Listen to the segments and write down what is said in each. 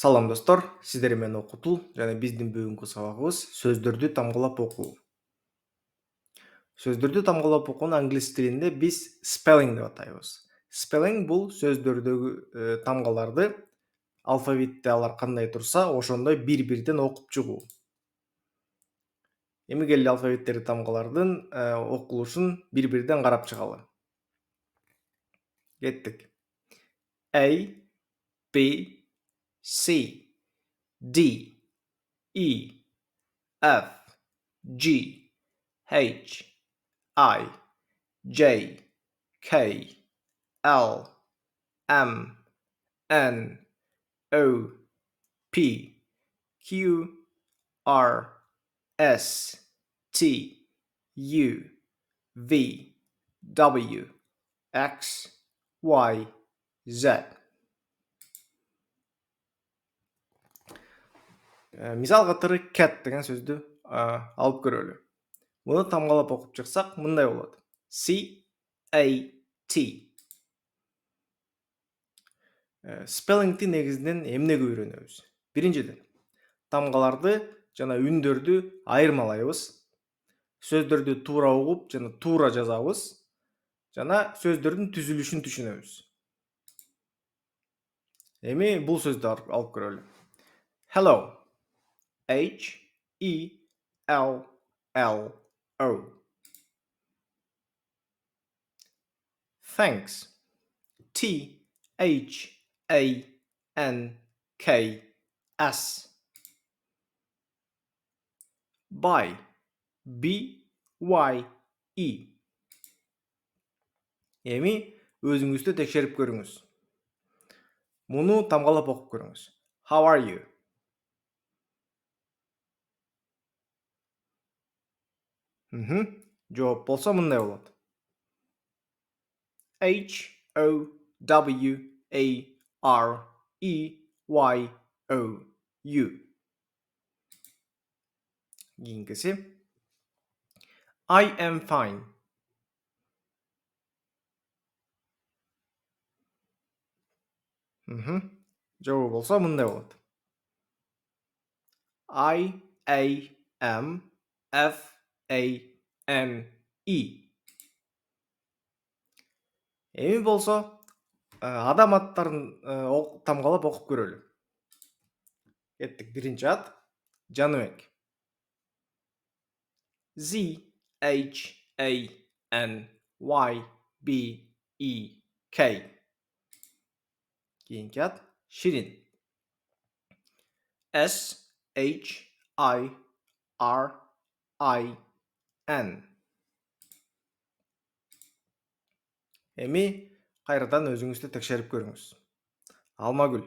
Салам достор, сиздер менен Okutool жана биздин бүгүнкү сабагыбыз сөздөрдү тамгалап окуу. Сөздөрдү тамгалап окууну англис тилинде биз spelling деп атайбыз. Spelling бул сөздөрдөгү тамгаларды алфавитте алар кандай турса, ошондой бир-бирден окуп чыгуу. Эми келе алфавиттеги тамгалардын окулушун бир-бирден карап чыгалы. Кеттик. A, B, C, D, E, F, G, H, I, J, K, L, M, N, O, P, Q, R, S, T, U, V, W, X, Y, Z. Мисал катары cat деген сөздү алып көрөлү. Муну тамгалап окуп чыксак, мындай болот. C, A, T. Spellingти негизинен эмнеге үйрөнөбүз? Биринчиден, тамгаларды жана үндөрдү айырмалайбыз. Сөздөрдү туура угуп жана туура жазабыз. Жана сөздөрдүн түзүлүшүн түшүнөбүз. Эми бул сөздү алып көрөлү. Hello. H, E, L, L, O. Thanks. T, H, A, N, K, S. Buy. B, Y, E. Эми өзүңүздү текшерип көрүңүз. Муну тамгалап окуп көрүңүз. How are you? Жооп болсо мындай болот. H, O, W, A, R, E, Y, O, U. Кийинкиси. I am fine. Жообу болсо мындай болот. I, A, M, F, A, N, E. Эми болсо адам аттарын тамгалап окуп көрөлү. Кеттик. Биринчи ат Жаныбек. Z, H, A, N, Y, B, E, K. Кийинки ат Ширин. S, H, I, R, I, N. Эми кайрадан өзүңүздү текшерип көрүңүз. Алмагүл.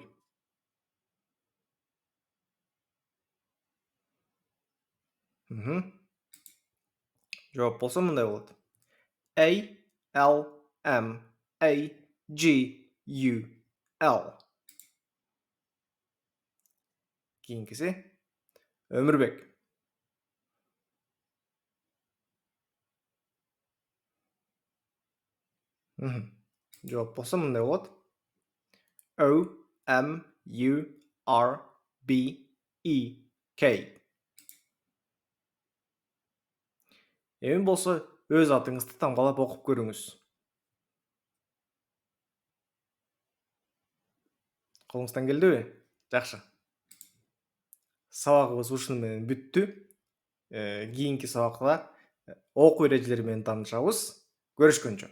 Жооп болсо мындай болот. A, L, M, A, G, U, L. Кийинкиси Өмүрбек. Жооп болсо мындай болот. O, M, U, R, B, E, K. Эми болсо өз атыңызды тамгалап окуп көрүңүз. Колуңуздан келдиби? Жакшы. Сабагыбыз ушуну менен бүттү. Кийинки сабакта окуу эрежелери менен таанышабыз. Көрүшкөнчө.